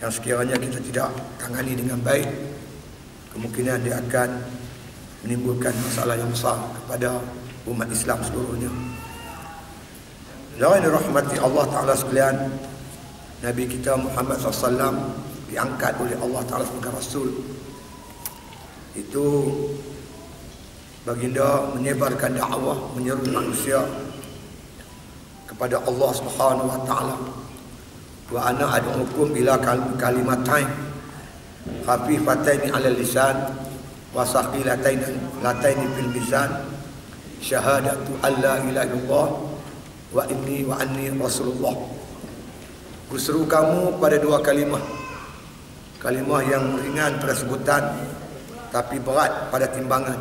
yang sekiranya kita tidak tangani dengan baik, kemungkinan dia akan menimbulkan masalah yang besar kepada umat Islam seluruhnya. Lawan rahmati Allah Ta'ala sekalian, Nabi kita Muhammad SAW diangkat oleh Allah Ta'ala sebagai Rasul. Itu baginda menyebarkan dakwah, menyeru manusia kepada Allah Subhanahu wa Ta'ala. Wa ana ad'ukum ila kalimatain khafifataini 'alal lisan wa thaqilataini fil mizan syahadatu alla ilaha illallah wa inni wa anni rasulullah. Kuseru kamu pada dua kalimah yang ringan pada sebutan tapi berat pada timbangan,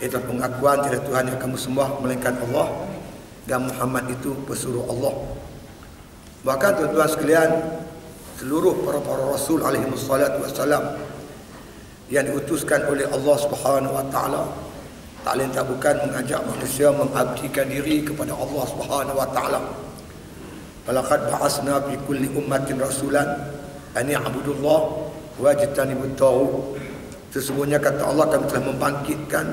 iaitu pengakuan tiada Tuhan yang kamu sembah melainkan Allah dan Muhammad itu pesuruh Allah. Bahkan tuan-tuan sekalian, seluruh para rasul alaihi wassalatu wassalam yang diutuskan oleh Allah Subhanahu wa Ta'ala tak lain tak bukan mengajak manusia mengabdikan diri kepada Allah Subhanahu wa Ta'ala. Walaqad ba'asna fi kulli ummatin rasulan an ya'budullah wajtanibut taghut. Sesungguhnya kata Allah, kami telah membangkitkan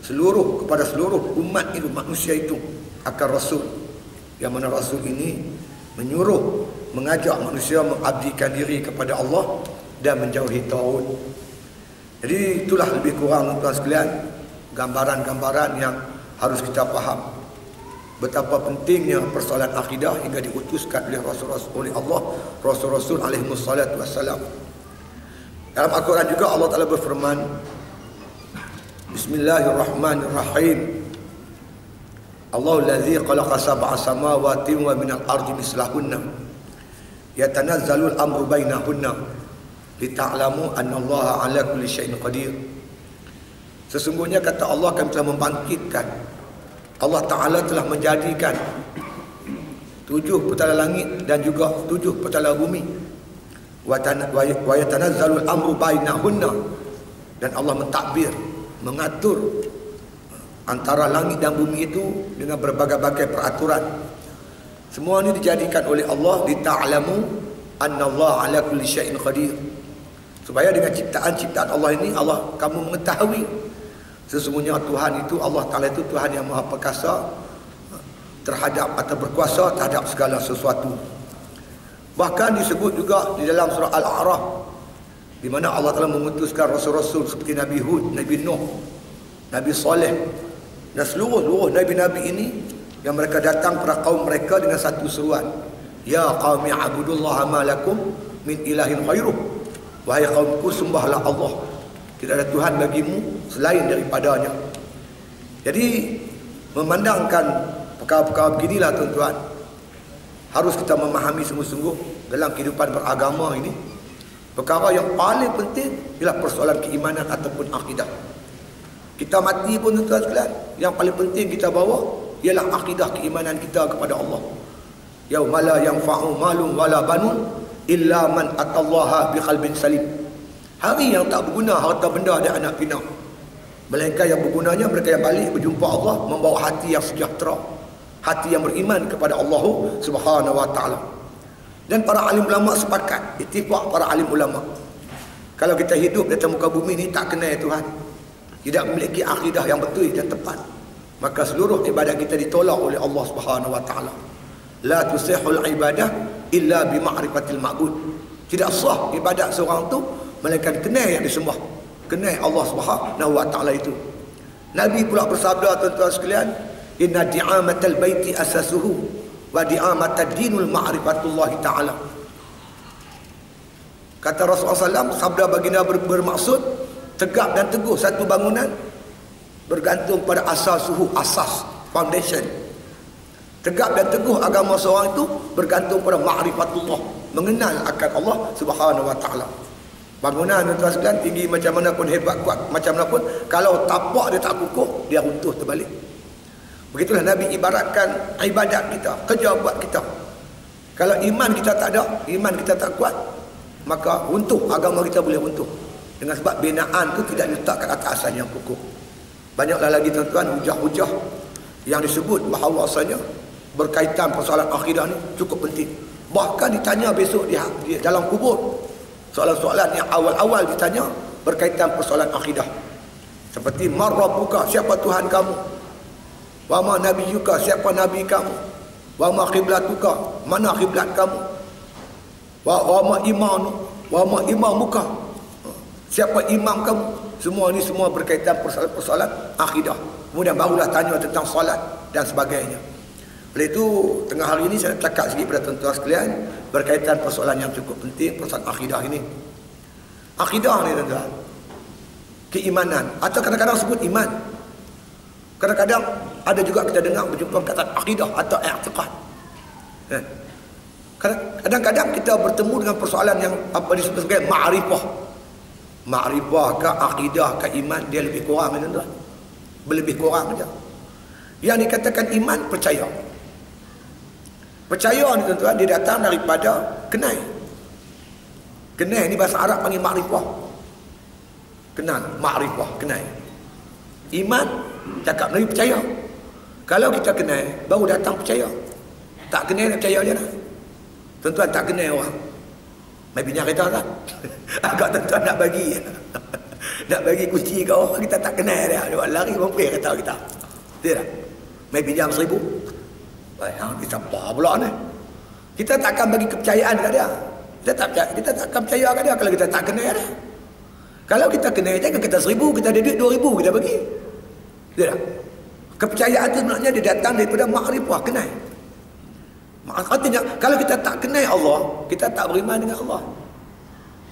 kepada seluruh umat itu, manusia itu akan rasul, yang mana rasul ini menyuruh, mengajak manusia mengabdikan diri kepada Allah dan menjauhi taghut. Jadi itulah lebih kurang tuan sekalian gambaran-gambaran yang harus kita faham betapa pentingnya persoalan akidah hingga diutuskan oleh Rasul-Rasul oleh Allah, Rasul-Rasul alaihi wassalatu wassalam. Dalam Al-Quran juga Allah Ta'ala berfirman, Bismillahirrahmanirrahim. Allahu allazi khalaqa sab'a samawati wa minal ardi mislahunna yatanazzalul amru bainahunna lita'lamu annallaha ala kulli syai'in qadir. Sesungguhnya kata Allah, kami telah membangkitkan, Allah Ta'ala telah menjadikan 7 petala langit dan juga 7 petala bumi. Wa yatanazzalul amru bainahunna, dan Allah mentadbir, mengatur antara langit dan bumi itu dengan berbagai-bagai peraturan. Semua ini dijadikan oleh Allah lita'lamu annallaha ala kulli syai'in qadir, supaya dengan ciptaan-ciptaan Allah ini kamu mengetahui sesungguhnya Tuhan itu, Allah Ta'ala itu Tuhan yang maha perkasa terhadap atau berkuasa terhadap segala sesuatu. Bahkan disebut juga di dalam surah Al-A'raf, di mana Allah Ta'ala mengutuskan rasul-rasul seperti Nabi Hud, Nabi Nuh, Nabi Saleh dan seluruh Nabi-Nabi ini yang mereka datang kepada kaum mereka dengan satu seruan, Ya qaumi abudullaha ma lakum min ilahin khairuh. Wahai kaumku, sembahlah Allah, tidak ada Tuhan bagimu selain daripadanya. Jadi memandangkan perkara-perkara beginilah tuan-tuan, harus kita memahami sungguh-sungguh dalam kehidupan beragama ini. Perkara yang paling penting ialah persoalan keimanan ataupun akidah. Kita mati pun tuan-tuan sekalian, yang paling penting kita bawa ialah akidah keimanan kita kepada Allah. Yauma la yanfa'u malun wala banun illa man atallaha biqalbin salim. Hari yang tak berguna harta benda dan anak pinak, melainkan yang bergunanya mereka yang balik berjumpa Allah membawa hati yang sejahtera, hati yang beriman kepada Allah Subhanahu wa Ta'ala. Dan para alim ulama sepakat, ittifaq para alim ulama, kalau kita hidup di atas muka bumi ini tak kenal Tuhan, tidak memiliki akidah yang betul dan tepat, maka seluruh ibadat kita ditolak oleh Allah Subhanahu wa Ta'ala. La tusihul ibadah illa bi ma'rifatil ma'bud. Tidak sah ibadat seorang tu melainkan kenal yang disembah, kenal Allah Subhanahu wa Ta'ala itu. Nabi pula bersabda tuan-tuan sekalian, inna di'amatal baiti asasuhu wa di'amatad dinul ma'rifatullah ta'ala. Kata Rasulullah SAW, sabda baginda bermaksud tegak dan teguh satu bangunan bergantung pada asasuhu, asas, foundation. Tegak dan teguh agama seorang itu bergantung pada ma'rifatullah, mengenal akan Allah Subhanahu wa Ta'ala. Bangunan tuan-tuan sekalian tinggi macam mana pun, hebat kuat macam mana pun, kalau tapak dia tak kukuh, dia runtuh terbalik. Begitulah Nabi ibaratkan ibadat kita, kerja buat kita. Kalau iman kita tak ada, iman kita tak kuat, maka runtuh, agama kita boleh runtuh. Dengan sebab binaan itu tidak diletakkan atas asas yang kukuh. Banyaklah lagi tuan-tuan hujah-hujah yang disebut bahawasanya berkaitan persoalan akidah ni cukup penting. Bahkan ditanya besok di dalam kubur. Soalan-soalan yang awal-awal ditanya berkaitan persoalan akidah. Seperti man rabbuka, siapa Tuhan kamu? Wa ma nabiyyuka, siapa nabi kamu? Wa ma qiblatuka, mana kiblat kamu? Wa ma imamuka, siapa imam kamu? Semua ini semua berkaitan persoalan akidah. Kemudian barulah tanya tentang solat dan sebagainya. Oleh itu, tengah hari ini saya cakap sikit pada tuan-tuan sekalian berkaitan persoalan yang cukup penting, persoalan akidah ini. Akidah ni tuan-tuan, keimanan, atau kadang-kadang sebut iman. Kadang-kadang ada juga kita dengar berjumpa kata akidah atau i'tiqad. Kadang-kadang kita bertemu dengan persoalan yang apa disebut sebagai ma'rifah. Ma'rifah ke akidah ke iman, dia lebih kurang tuan-tuan. Lebih kurang saja. Yang dikatakan iman, percaya. Percaya ni tuan-tuan, dia datang daripada kenal. Kenal ni bahasa Arab panggil ma'rifah. Kenal, ma'rifah, kenal. Iman, cakap Melayu percaya. Kalau kita kenal, baru datang percaya. Tak kenal nak percaya je lah. Tuan-tuan tak kenal orang, mai pinjam kereta tak? Agak tuan-tuan nak bagi nak bagi kunci ke orang kita tak kenal dia. Dia lari mampir kereta kita. Betul tak? Mai pinjam 1,000. Baik, ni siapa pula ni? Kita takkan bagi kepercayaan kat dia. Kita takkan percaya kat dia kalau kita tak kenal dia. Kalau kita kenal dia, kita 1,000, kita ada duit 2,000 kita bagi. Betul tak? Kepercayaan tu sebenarnya dia datang daripada makrifah, kenal. Artinya kalau kita tak kenal Allah, kita tak beriman dengan Allah.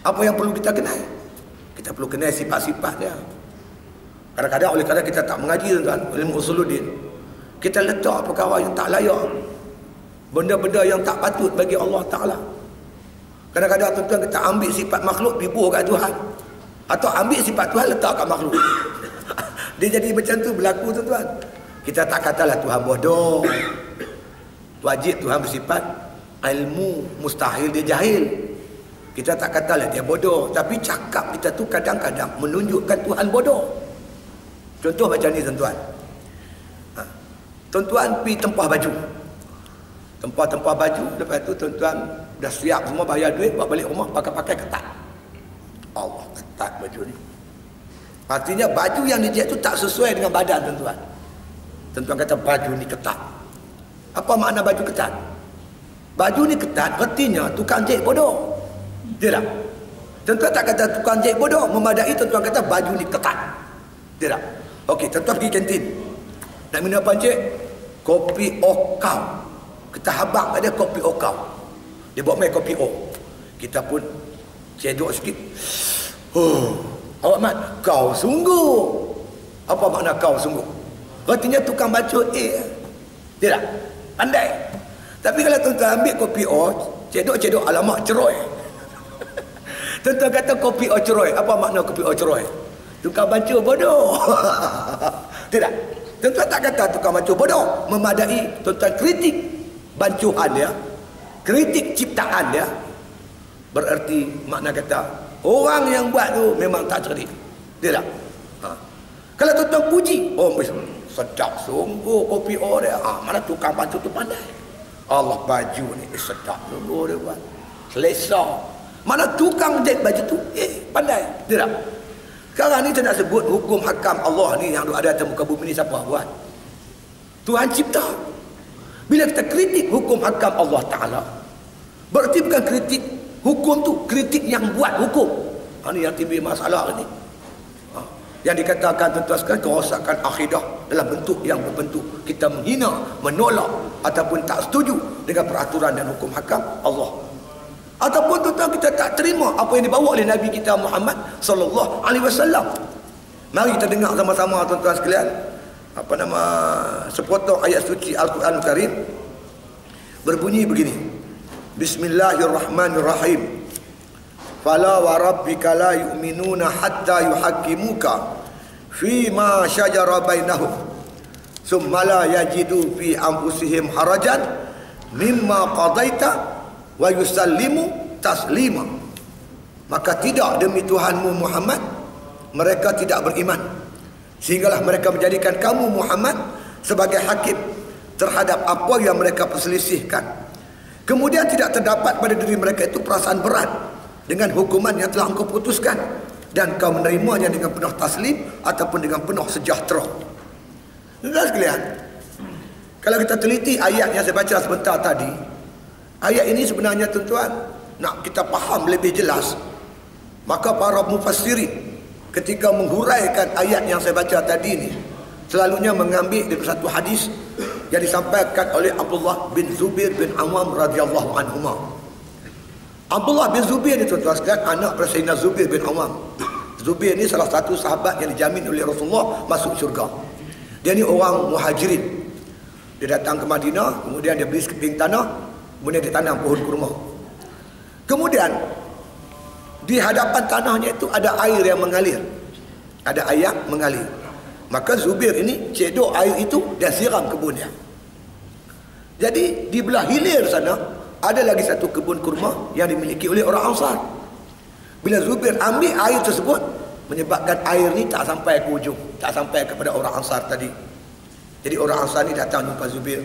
Apa yang perlu kita kenal? Kita perlu kenal sifat-sifat dia. Kadang-kadang oleh kerana kita tak mengaji tuan-tuan, ilmu usuluddin, kita letak perkara yang tak layak, benda-benda yang tak patut bagi Allah Ta'ala. Kadang-kadang tuan-tuan kita ambil sifat makhluk pibur kat Tuhan, atau ambil sifat Tuhan letak kat makhluk. Dia jadi macam tu berlaku tuan-tuan. Kita tak katalah Tuhan bodoh. Wajib Tuhan bersifat ilmu, mustahil dia jahil. Kita tak katalah dia bodoh, tapi cakap kita tu kadang-kadang menunjukkan Tuhan bodoh. Contoh macam ni tuan-tuan. Tuan-tuan pergi tempah baju. Tempah baju, lepas tu tuan-tuan dah siap semua, bayar duit, bawa balik rumah pakai ketat. Allah, ketat baju ni. Artinya baju yang dijahit tu tak sesuai dengan badan tuan-tuan. Tuan-tuan kata baju ni ketat. Apa makna baju ketat? Baju ni ketat, artinya tukang jahit bodoh. Dia tak? Tuan-tuan tak kata tukang jahit bodoh, memadai tuan-tuan kata baju ni ketat. Dia tak? Okey, tuan-tuan pergi kantin. Nak minum apa encik? Kopi okau. Kita habang ada kopi okau. Dia buat main kopi o. Kita pun cedok sikit. Awak mat, kau sungguh. Apa makna kau sungguh? Artinya tukang baca dia tak? Pandai. Tapi kalau tuan-tuan ambil kopi o, cedok alamak ceroy. Tuan-tuan kata kopi o ceroy. Apa makna kopi o ceroy? Tukang baca bodoh. Tidak. Tuan-tuan tak kata tukang baca bodoh. Memadai tuan-tuan kritik bancuhan dia, kritik ciptaan dia. Berarti makna kata orang yang buat tu memang tak cerdik. Dia tak? Kalau tuan-tuan puji, sedap sungguh kopi o dia. Mana tukang bancu tu pandai. Allah, baju ni sedap sungguh dia buat. Selesa. Mana tukang jahit baju tu pandai. Dia tak? Sekarang ni saya nak sebut hukum hakam Allah ni yang ada atas muka bumi ni siapa buat? Tuhan cipta. Bila kita kritik hukum hakam Allah Ta'ala, berarti bukan kritik hukum tu, kritik yang buat hukum. Ini yang timbul masalah ni. Yang dikatakan tuan-tuan sekalian, kerosakan akidah dalam bentuk yang berbentuk kita menghina, menolak ataupun tak setuju dengan peraturan dan hukum hakam Allah. Ataupun tuan-tuan kita tak terima apa yang dibawa oleh Nabi kita Muhammad sallallahu alaihi wasallam. Mari kita dengar sama-sama tuan-tuan sekalian, sepotong ayat suci Al-Quran Karim berbunyi begini. Bismillahirrahmanirrahim. Fala wa rabbika la yu'minuna hatta yuhaqqimuka fi ma syajara bainahum thumma la yajidu fi anfusihim harajan mimma qadaita wa yusallimu taslima. Maka tidak demi Tuhanmu Muhammad, mereka tidak beriman sehinggalah mereka menjadikan kamu Muhammad sebagai hakim terhadap apa yang mereka perselisihkan. Kemudian tidak terdapat pada diri mereka itu perasaan berat dengan hukuman yang telah engkau putuskan, dan kau menerimanya dengan penuh taslim ataupun dengan penuh sejahtera. Tuan sekalian, kalau kita teliti ayat yang saya baca sebentar tadi, ayat ini sebenarnya tuan-tuan, nak kita faham lebih jelas, maka para mufassirin ketika menghuraikan ayat yang saya baca tadi ini, selalunya mengambil dari satu hadis yang disampaikan oleh Abdullah bin Zubair bin Awam radhiyallahu anhuma. Abdullah bin Zubair ni tuan-tuan sekalian, anak Sayyidina Zubair bin Awam. Zubair ni salah satu sahabat yang dijamin oleh Rasulullah masuk syurga. Dia ni orang Muhajirin. Dia datang ke Madinah, kemudian dia beli sekeping tanah, kemudian dia tanam pohon kurma. Kemudian di hadapan tanahnya itu ada air yang mengalir. Ada air mengalir. Maka Zubair ini cedok air itu dan siram kebunnya. Jadi di belah hilir sana ada lagi satu kebun kurma yang dimiliki oleh orang Ansar. Bila Zubair ambil air tersebut, menyebabkan air ni tak sampai ke ujung, tak sampai kepada orang Ansar tadi. Jadi orang Ansar ni datang jumpa Zubair.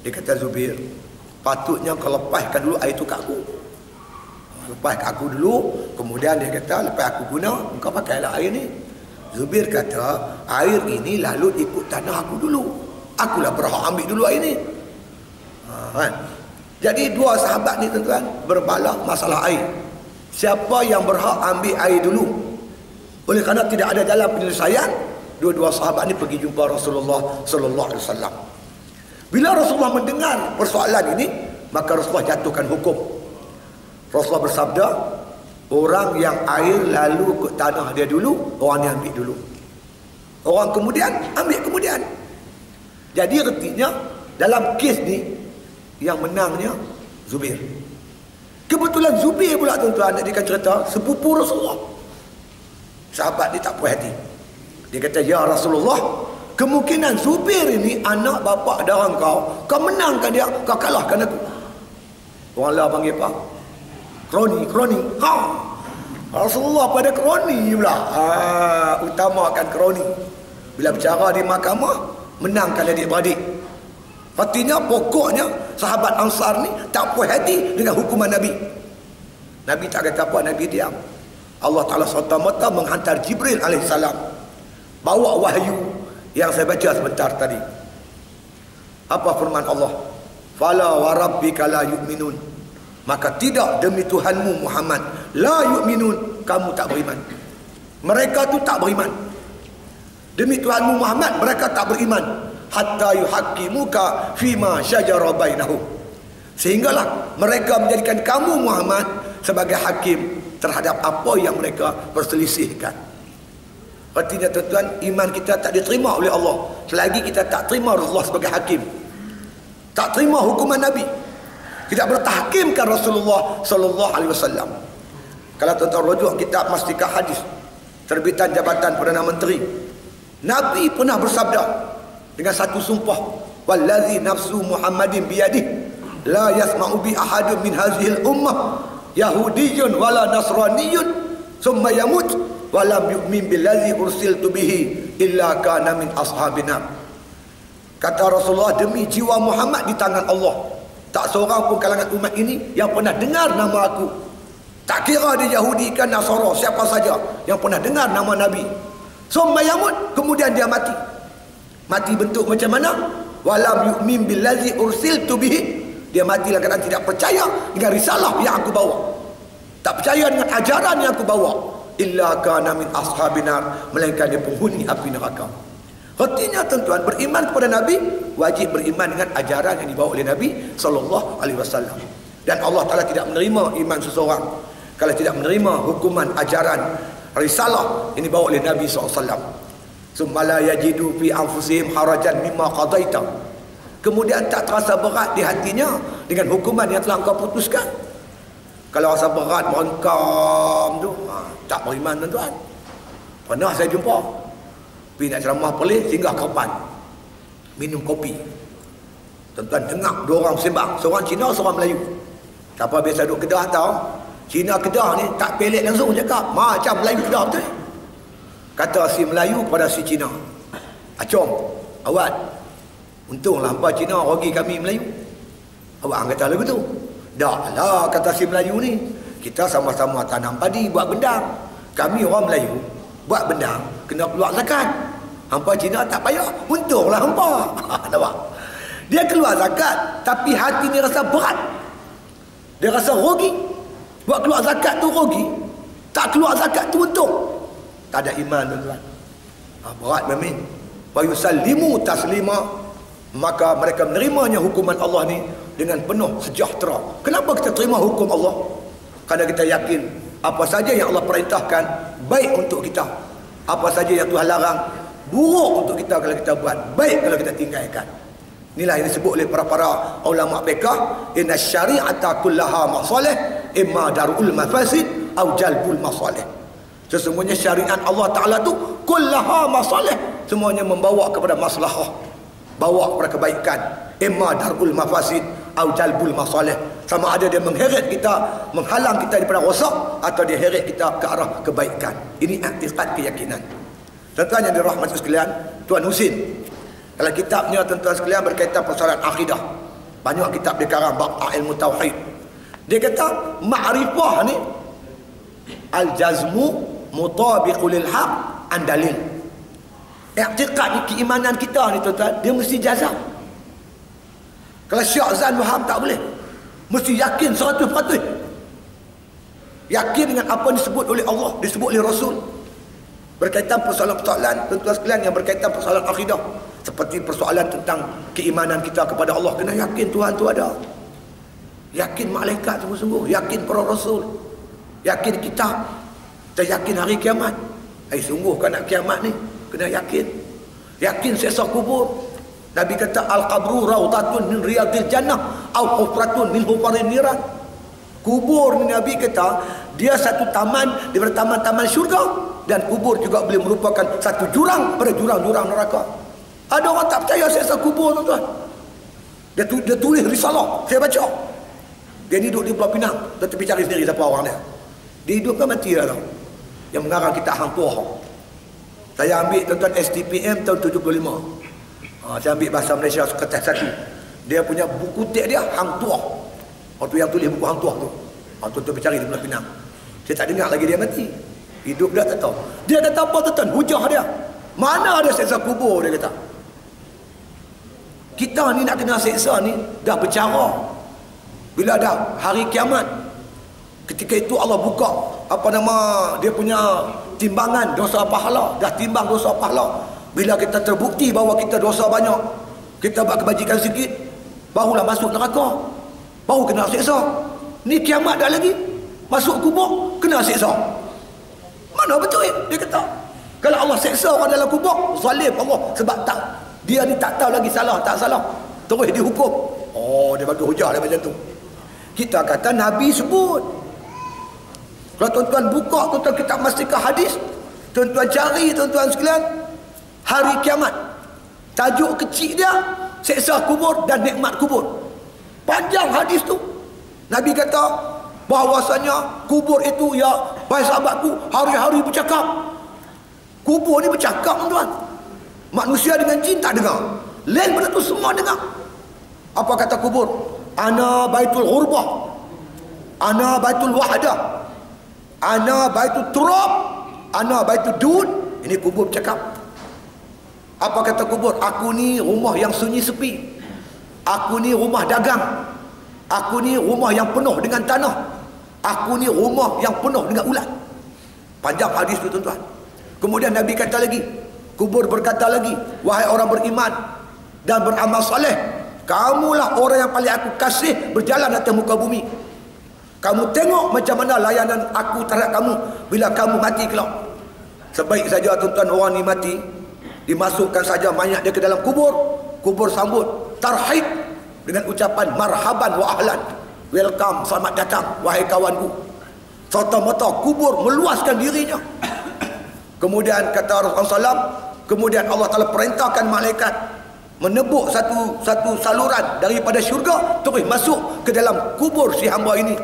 Dia kata, Zubair, patutnya kau lepaskan dulu air itu kat aku. Lepas kat aku dulu, kemudian dia kata, lepas aku guna, kau pakailah air ni. Zubair kata, air ini lalu ikut tanah aku dulu. Akulah berhak ambil dulu air ni. Kan? Jadi dua sahabat ni tuan-tuan berbalah masalah air. Siapa yang berhak ambil air dulu? Oleh kerana tidak ada jalan penyelesaian, dua-dua sahabat ni pergi jumpa Rasulullah sallallahu alaihi wasallam. Bila Rasulullah mendengar persoalan ini, maka Rasulullah jatuhkan hukum. Rasulullah bersabda, orang yang air lalu ke tanah dia dulu, orang ni ambil dulu. Orang kemudian ambil kemudian. Jadi artinya dalam kes ni yang menangnya Zubair. Kebetulan Zubair pula tuan-tuan, nak cerita sepupu Rasulullah. Sahabat ni tak puas hati. Dia kata, ya Rasulullah, kemungkinan Zubair ini anak bapa darah kau menangkan dia, kau kalahkan aku. Orang lah panggil apa? Kroni. Ha. Rasulullah pada kroni pula. Utamakan kroni. Bila bercara di mahkamah, menangkan adik-beradik. Artinya pokoknya sahabat Ansar ni tak puas hati dengan hukuman Nabi. Nabi tak kata apa, Nabi diam. Allah Ta'ala serta-merta menghantar Jibril alaihissalam, bawa wahyu yang saya baca sebentar tadi. Apa firman Allah? Fala wa rabbika la yu'minun. Maka tidak demi Tuhanmu Muhammad, la yu'minun, kamu tak beriman. Mereka tu tak beriman. Demi Tuhanmu Muhammad, mereka tak beriman. Hatta yuhaqqimuka fima syajara bainahum. Sehinggalah mereka menjadikan kamu Muhammad sebagai hakim terhadap apa yang mereka perselisihkan. Artinya tuan-tuan, iman kita tak diterima oleh Allah selagi kita tak terima Rasulullah sebagai hakim, tak terima hukuman Nabi, tidak bertahkimkan Rasulullah sallallahu alaihi wasallam. Kalau tuan-tuan rujuk kitab Mastikah Hadis terbitan Jabatan Perdana Menteri, Nabi pernah bersabda dengan satu sumpah, wallazi nafsu Muhammadin biyadih la yasma'u bi ahadun min hadhil ummah yahudiyyun wala nasraniyyun thumma yamut wa lam yu'min billazi ursiltu bihi illa kana min ashabina. Kata Rasulullah, demi jiwa Muhammad di tangan Allah, tak seorang pun kalangan umat ini yang pernah dengar nama aku. Tak kira dia Yahudi kan Nasara, siapa saja yang pernah dengar nama Nabi, thumma yamut, kemudian dia mati. Mati bentuk macam mana? Walam yu'min billazi ursiltu bihi. Dia mati dalam keadaan tidak percaya dengan risalah yang aku bawa, tak percaya dengan ajaran yang aku bawa. Illa kana min ashabinar, melainkan dia penghuni api neraka. Artinya tuan-tuan, beriman kepada Nabi wajib beriman dengan ajaran yang dibawa oleh Nabi sallallahu alaihi wasallam. Dan Allah Taala tidak menerima iman seseorang kalau tidak menerima hukuman ajaran risalah yang dibawa oleh Nabi sallallahu alaihi wasallam. Summa la yajidu fi anfusihim harajan mimma qadaita. Kemudian tak terasa berat di hatinya dengan hukuman yang telah engkau putuskan. Kalau rasa berat merengkam tu, tak beriman tuan-tuan. Pernah saya jumpa pergi nak ceramah pelih, singgah Kapan, minum kopi. Tuan-tuan dengar dua orang sembang, seorang Cina, seorang Melayu. Siapa biasa duduk Kedah tahu, Cina Kedah ni tak pelik langsung cakap, macam Melayu Kedah betul. Kata si Melayu kepada si Cina, Acom, awak, untunglah hampa Cina rugi kami Melayu. Awak kata lagu tu. Dah lah kata si Melayu ni. Kita sama-sama tanam padi, buat bendang. Kami orang Melayu buat bendang kena keluar zakat. Hampa Cina tak payah. Untunglah hampa. Nampak? Dia keluar zakat, tapi hati ni rasa berat. Dia rasa rugi. Buat keluar zakat tu rugi. Tak keluar zakat tu untung. Tak ada iman, tuan-tuan. Berat memang. Wa yusallimu taslima. Maka mereka menerimanya hukuman Allah ni dengan penuh sejahtera. Kenapa kita terima hukum Allah? Kerana kita yakin apa saja yang Allah perintahkan baik untuk kita. Apa saja yang Tuhan larang buruk untuk kita kalau kita buat, baik kalau kita tinggalkan. Inilah yang disebut oleh para ulama fiqh, inna syari'ata kullaha masalih imma darul mafasid au jalbul masalih. Sesungguhnya syariat Allah Taala tu kullaha masalih, semuanya membawa kepada maslahah, bawa kepada kebaikan. Imma darul mafasid au jalbul masalih, sama ada dia mengheret kita, menghalang kita daripada rosak, atau dia heret kita ke arah kebaikan. Ini i'tiqad, keyakinan. Tuan-tuan yang dirahmati sekalian, Tuan Husin, kalau kitabnya tuan-tuan sekalian berkaitan persoalan akidah, banyak kitab dia karang bab ilmu tauhid. Dia kata ma'rifah ni al-jazmu mutabiqul lil haq an dalil. I'tiqad ni, keimanan kita ni tuan-tuan, dia mesti jazam. Kalau syak zan waham tak boleh. Mesti yakin 100%. Yakin dengan apa yang disebut oleh Allah, disebut oleh Rasul. Berkaitan persoalan-persoalan tuan-tuan sekalian yang berkaitan persoalan akidah, seperti persoalan tentang keimanan kita kepada Allah, kena yakin Tuhan tu ada, yakin malaikat sungguh-sungguh, yakin para rasul, yakin kitab, dan yakin hari kiamat. Sungguh kan nak kiamat ni, kena yakin. Yakin siksa kubur. Nabi kata al-qabru rawdatun min riyadil jannah au hufratun min hufarin niran. Kubur ni Nabi kata dia satu taman daripada taman-taman syurga, dan kubur juga boleh merupakan satu jurang pada jurang-jurang neraka. Ada orang tak percaya siksa kubur, tuan-tuan. Dia tulis risalah, saya baca. Dia ni duduk di Pulau Pinang, dia tepi cari sendiri siapa orang dia. Dia hidup kan mati dah tau. Yang mengarang kita Hang Tuah. Saya ambil tuan-tuan STPM tahun 75. Saya ambil bahasa Malaysia kertas satu. Dia punya buku tek dia Hang Tuah. Waktu yang tulis buku Hang Tuah tu. Tuan-tuan pergi cari di Pulau Pinang. Saya tak dengar lagi dia mati. Hidup dah tak tahu. Dia kata apa tuan-tuan? Hujah dia. Mana ada siksa kubur, dia kata. Kita ni nak kena siksa ni dah bercara. Bila dah hari kiamat, ketika itu Allah buka dia punya timbangan dosa pahala, dah timbang dosa pahala. Bila kita terbukti bahawa kita dosa banyak, kita buat kebajikan sikit, barulah masuk neraka, baru kena siksa. Ni kiamat dah lagi, masuk kubur kena siksa. Mana betul dia kata. Kalau Allah seksa orang dalam kubur, zalim Allah, sebab tak, dia ni tak tahu lagi salah tak salah, terus dihukum. Dia bagi hujah dia macam tu. Kita kata Nabi sebut. Kalau tuan-tuan buka, tuan-tuan kitab Mastikah hadis, tuan-tuan cari tuan-tuan sekalian, hari kiamat, tajuk kecil dia seksa kubur dan nikmat kubur. Panjang hadis tu. Nabi kata bahawasanya kubur itu, ya baik sahabatku, hari-hari bercakap. Kubur ni bercakap, tuan-tuan. Manusia dengan jin tak dengar, lain benda tu semua dengar. Apa kata kubur? Ana baitul ghurbah, ana baitul wahdah, ana baitul turab, ana baitul dud. Ini kubur bercakap. Apa kata kubur? Aku ni rumah yang sunyi sepi, aku ni rumah dagang, aku ni rumah yang penuh dengan tanah, aku ni rumah yang penuh dengan ulat. Panjang hadis tu, tuan-tuan. Kemudian Nabi kata lagi, kubur berkata lagi, wahai orang beriman dan beramal soleh, kamulah orang yang paling aku kasih berjalan atas muka bumi. Kamu tengok macam mana layanan aku terhadap kamu bila kamu mati kelak. Sebaik saja tuan-tuan orang ni mati, dimasukkan saja mayat dia ke dalam kubur, kubur sambut tarhib dengan ucapan marhaban wa ahlan, welcome, selamat datang wahai kawanku. Serta-merta kubur meluaskan dirinya. Kemudian kata Rasulullah SAW, kemudian Allah Ta'ala perintahkan malaikat menebuk satu saluran daripada syurga, terus masuk ke dalam kubur si hamba ini.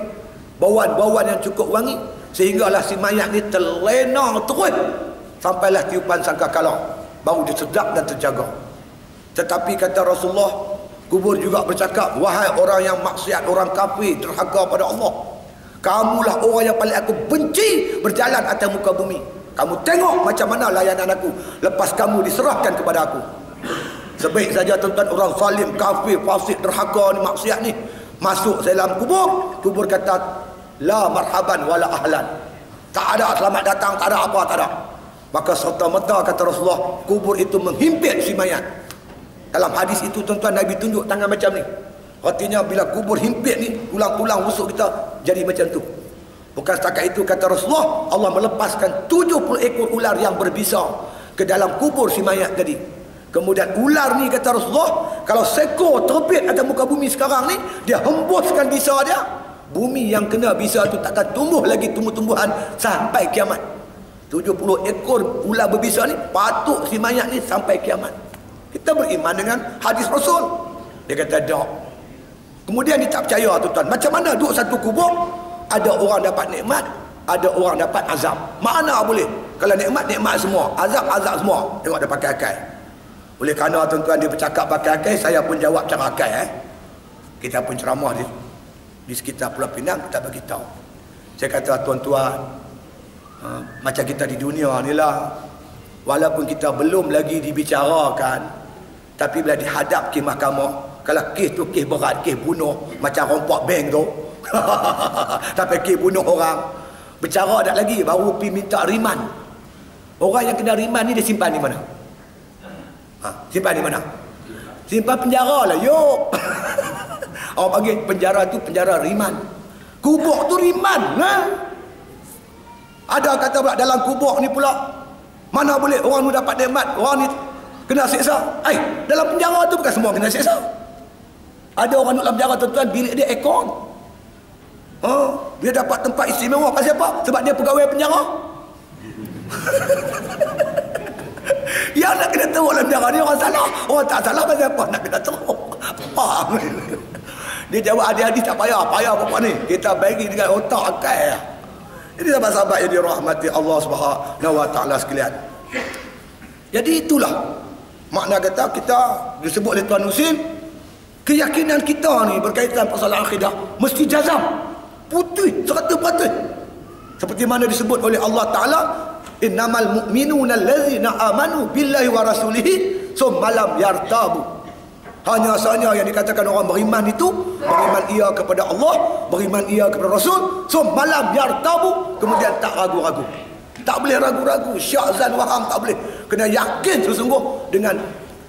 Bauan-bauan yang cukup wangi, sehinggalah si mayat ni terlena terus sampailah tiupan sangkakala, baru dia sedap dan terjaga. Tetapi kata Rasulullah, Kubur juga bercakap, wahai orang yang maksiat, orang kafir, derhaka pada Allah, kamulah orang yang paling aku benci berjalan atas muka bumi. Kamu tengok macam mana layanan aku lepas kamu diserahkan kepada aku. Sebaik saja tuan-tuan orang zalim, kafir, fasik, derhaka ni, maksiat ni masuk dalam kubur, kubur kata la marhaban wala ahlan, tak ada selamat datang, tak ada apa, tak ada. Maka serta-merta kata Rasulullah, kubur itu menghimpit si mayat. Dalam hadis itu tuan-tuan Nabi tunjuk tangan macam ni. Artinya bila kubur himpit ni, tulang-tulang rusuk kita jadi macam tu. Bukan setakat itu kata Rasulullah, Allah melepaskan 70 ekor ular yang berbisa ke dalam kubur si mayat tadi. Kemudian ular ni kata Rasulullah, kalau sekor terbit atas muka bumi sekarang ni, dia hembuskan bisa dia, bumi yang kena bisa tu takkan tumbuh lagi tumbuh-tumbuhan sampai kiamat. 70 ekor ular berbisa ni patuk si mayat ni sampai kiamat. Kita beriman dengan hadis Rasul. Dia kata tak. Kemudian dia tak percaya tuan-tuan. Macam mana duduk satu kubur, ada orang dapat nikmat, ada orang dapat azab. Mana boleh? Kalau nikmat, nikmat semua. Azab, azab semua. Tengok dia pakai akal. Oleh kerana tuan-tuan dia bercakap pakai akal, saya pun jawab cara akal. Kita pun ceramah di sekitar Pulau Pinang, kita bagi tahu. Saya kata tuan-tuan, macam kita di dunia ni lah, walaupun kita belum lagi dibicarakan, tapi bila dihadap ke mahkamah, kalau kes tu kes berat, kes bunuh, macam rompak bank tu, tapi kes bunuh orang, bercara tak lagi, baru pergi minta riman. Orang yang kena riman ni dia simpan di mana? Simpan di mana? Simpan penjara lah, yuk. Orang panggil penjara tu penjara riman. Kubur tu riman. Ada kata pula dalam kubur ni pula, mana boleh orang tu dapat nikmat, orang ni kena siksa. Dalam penjara tu bukan semua kena siksa. Ada orang dalam penjara tuan-tuan, bilik dia aircon. Dia dapat tempat istimewa. Pasal apa? Sebab dia pegawai penjara. Yang nak kena teruk dalam penjara ni orang salah. Orang tak salah pasal apa? Nak kena teruk. Faham? Dia jawab adik-adik tak payah. Payah apa ni? Kita bagi dengan otak akal. Jadi sahabat-sahabat yang dirahmati Allah Subhanahu wa taala sekalian. Jadi itulah makna kata kita disebut oleh Tuan Husin, keyakinan kita ni berkaitan pasal akidah mesti jazam, putih 100%. Seperti mana disebut oleh Allah Taala, innamal mu'minuna allazina amanu billahi wa rasulihi summa lam yartabu. Hanya sahaja yang dikatakan orang beriman itu, beriman ia kepada Allah, beriman ia kepada Rasul, summa lam yartabu, kemudian tak ragu-ragu. Tak boleh ragu-ragu, syak zan waham tak boleh. Kena yakin sesungguh dengan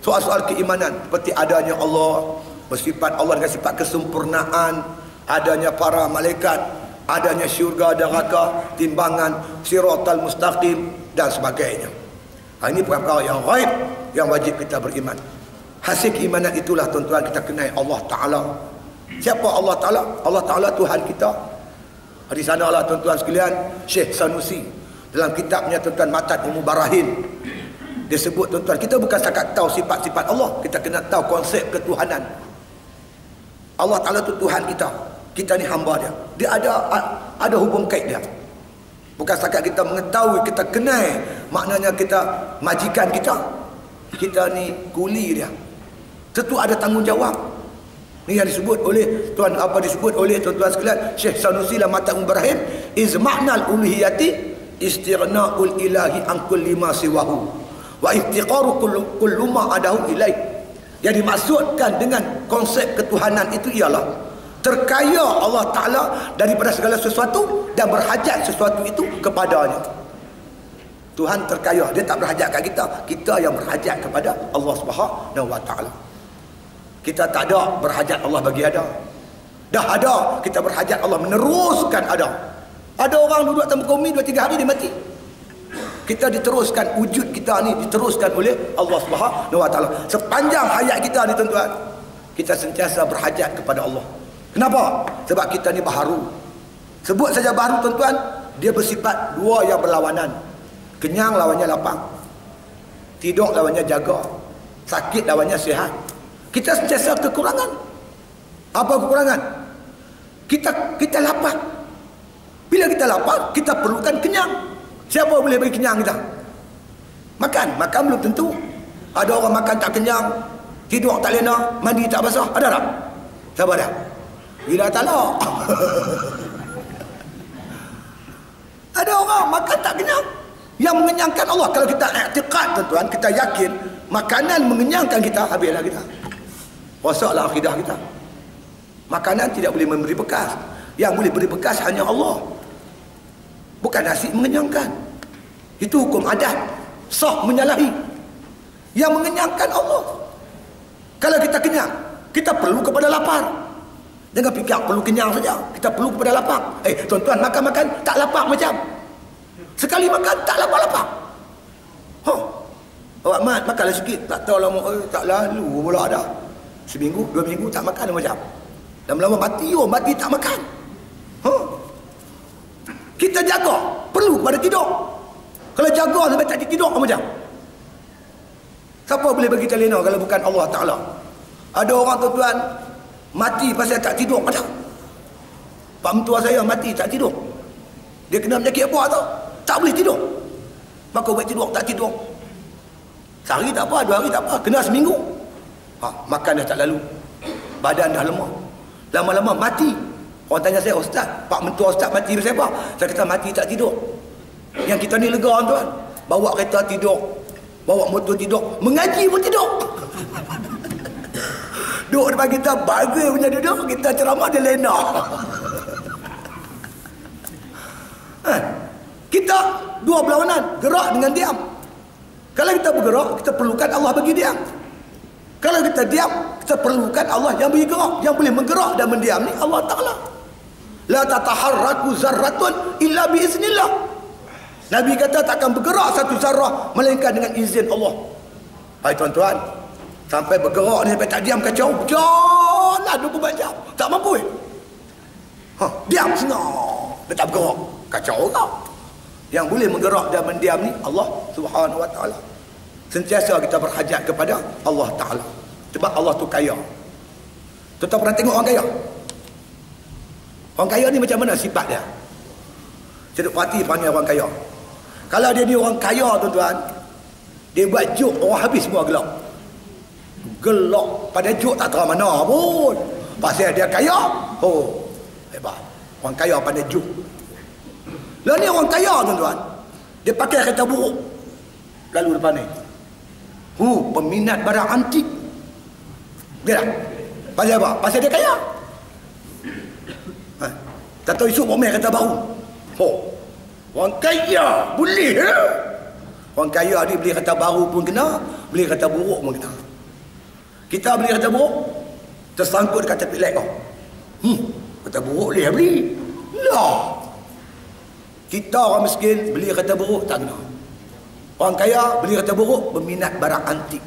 soal-soal keimanan, seperti adanya Allah, bersifat Allah dengan sifat kesempurnaan, adanya para malaikat, adanya syurga dan neraka, timbangan, siratal mustaqim dan sebagainya. Ini perkara yang ghaib yang wajib kita beriman. Hasil keimanan itulah tuan-tuan kita kenal Allah Ta'ala. Siapa Allah Ta'ala? Allah Ta'ala Tuhan kita. Di sanalah tuan-tuan sekalian, Syekh Sanusi dalam kitabnya tuan-tuan Matan Umum Barahin, dia sebut tuan-tuan, kita bukan setakat tahu sifat-sifat Allah, kita kena tahu konsep ketuhanan. Allah Ta'ala itu Tuhan kita, kita ni hamba dia. Dia ada hukum kait dia. Bukan setakat kita mengetahui, kita kenal, maknanya kita majikan kita ni kuli dia. Tentu ada tanggungjawab. Ni yang disebut oleh disebut oleh tuan-tuan sekalian Syekh Sanusi dalam Matan Umum Barahin, iz ma'nal uluhiyati istighna'ul ilahi an kulli ma siwahu wa iftiqaru kullu ma adahu ilaih. Yang dimaksudkan dengan konsep ketuhanan itu ialah terkaya Allah Ta'ala daripada segala sesuatu dan berhajat sesuatu itu kepadanya. Tuhan terkaya, dia tak berhajat kat kita, kita yang berhajat kepada Allah Subhanahu wa Ta'ala. Kita tak ada berhajat Allah bagi ada. Dah ada, kita berhajat Allah meneruskan ada. Ada orang duduk atas muka bumi 2-3 hari dia mati. Kita diteruskan, wujud kita ni diteruskan oleh Allah Subhanahu wa Ta'ala. Sepanjang hayat kita ni tuan-tuan, kita sentiasa berhajat kepada Allah. Kenapa? Sebab kita ni baharu. Sebut saja baharu tuan-tuan, dia bersifat dua yang berlawanan. Kenyang lawannya lapang, tidur lawannya jaga, sakit lawannya sihat. Kita sentiasa kekurangan. Apa kekurangan? Kita lapar. Bila kita lapar, kita perlukan kenyang. Siapa boleh bagi kenyang kita? Makan belum tentu. Ada orang makan tak kenyang, Tidur tak lena, mandi tak basah. Ada tak? Siapa ada? Gila talak. Ada orang makan tak kenyang. Yang mengenyangkan Allah. Kalau kita i'tiqad tuan-tuan, kita yakin makanan mengenyangkan kita, habislah kita. Rosaklah akidah kita. Makanan tidak boleh memberi bekas. Yang boleh beri bekas hanya Allah. Bukan nasi mengenyangkan. Itu hukum adat. Sah menyalahi. Yang mengenyangkan Allah. Kalau kita kenyang, kita perlu kepada lapar. Jangan fikir perlu kenyang saja. Kita perlu kepada lapar. Tuan-tuan, makan-makan tak lapar macam. Sekali makan tak lapar-lapar. Awak makanlah sikit. Tak tahu lama. Tak lalu pula dah. Seminggu, 2 minggu tak makan macam. Lama-lama mati. Mati tak makan. Kita jaga. Perlu kepada tidur. Kalau jaga sampai tak tidur macam. Siapa boleh bagi kita lena kalau bukan Allah Ta'ala? Ada orang tuan-tuan mati pasal tak tidur macam. Pak mentua saya mati tak tidur. Dia kena penyakit apa tau? Tak boleh tidur. Maka buat tidur tak tidur. Sehari tak apa, 2 hari tak apa. Kena seminggu. Makan dah tak lalu. Badan dah lemah. Lama-lama mati. Orang tanya saya, Ustaz, Pak mentua Ustaz mati pasal apa? Saya kata mati tak tidur. Yang kita ni lega tuan. Bawa kereta tidur. Bawa motor tidur. Mengaji pun tidur. Duduk depan kita, baga punya duduk. Kita ceramah dia lena. Kita dua berlawanan. Gerak dengan diam. Kalau kita bergerak, kita perlukan Allah bagi diam. Kalau kita diam, kita perlukan Allah yang bagi gerak. Yang boleh menggerak dan mendiam ni Allah Ta'ala. La tataharraku zarratun illa biiznillah. Nabi kata takkan bergerak satu zarah melainkan dengan izin Allah. Hai tuan-tuan, sampai bergerak ni sampai tak diam kacau, jalan 24 jam tak mampu. Diam senang, dia tak bergerak, kacau kau. Yang boleh menggerak dan mendiam ni Allah Subhanahu Wa Taala. Sentiasa kita berhajat kepada Allah Taala. Sebab Allah tu kaya. Tuan-tuan pernah tengok orang kaya? Orang kaya ni macam mana sifat dia? Saya duk perhati panggil orang kaya. Kalau dia ni orang kaya tuan-tuan, dia buat joke orang habis semua gelak. Gelak pada joke tak tahu mana pun. Pasal dia kaya. Hebat. Orang kaya pada joke. Lah ni orang kaya tuan-tuan. Dia pakai kereta buruk. Lalu depan ni. Peminat barang antik. Dia dah. Pasal apa? Pasal dia kaya. Tak tahu esok pamer kereta baru. Orang kaya boleh. Orang kaya ni beli kereta baru pun kena, beli kereta buruk pun kena. Kita beli kereta buruk, tersangkut dekat tepi lek kau. Kereta buruk boleh beli. Lah. Kita orang miskin beli kereta buruk tak kena. Orang kaya beli kereta buruk berminat barang antik.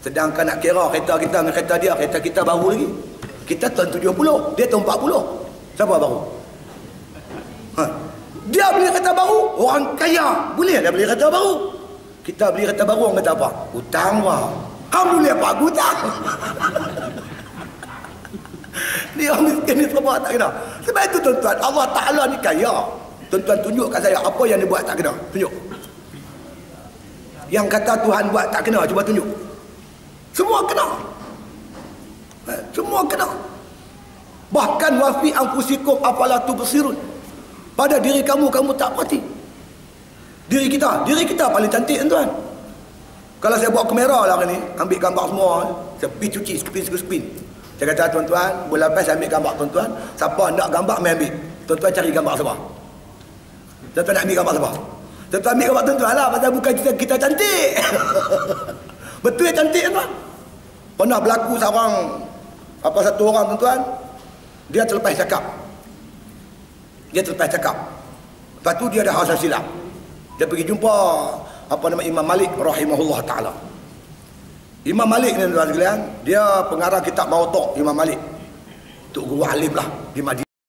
Sedangkan nak kira kereta kita dengan kereta dia, kereta kita baru lagi. Kita tahun 70, dia tahun 40. Siapa baru? Dia beli kereta baru, orang kaya boleh dia beli kereta baru. Kita beli kereta baru, orang kata apa? Hutang wah. Kamu boleh apa? Hutang. Ni orang miskin ni semua tak kena. Sebab itu tuan-tuan, Allah Ta'ala ni kaya. Tuan-tuan tunjuk kat saya apa yang dia buat tak kena. Tunjuk. Yang kata Tuhan buat tak kena, cuba tunjuk. Semua kena. Semua kena. Bahkan wafi anfusikum afala tubsirun. Pada diri kamu, kamu tak perhati. Diri kita paling cantik tuan. Kalau saya bawa kamera lah ni, ambil gambar semua, saya pergi cuci, spin. Saya kata tuan-tuan, bulan lepas saya ambil gambar tuan-tuan, siapa nak gambar, main ambil. Tuan-tuan cari gambar siapa? Tuan-tuan nak ambil gambar siapa? Tuan-tuan ambil gambar tuan-tuan lah, pasal bukan kita cantik. Betul cantik tuan. Pernah berlaku seorang, satu orang tuan-tuan, dia terlepas cakap. Lepas tu dia ada hal silap. Dia pergi jumpa Imam Malik rahimahullah ta'ala. Imam Malik ni tuan-tuan sekalian, dia pengarang kitab Mawta' Imam Malik. Tok guru alim lah di Madinah.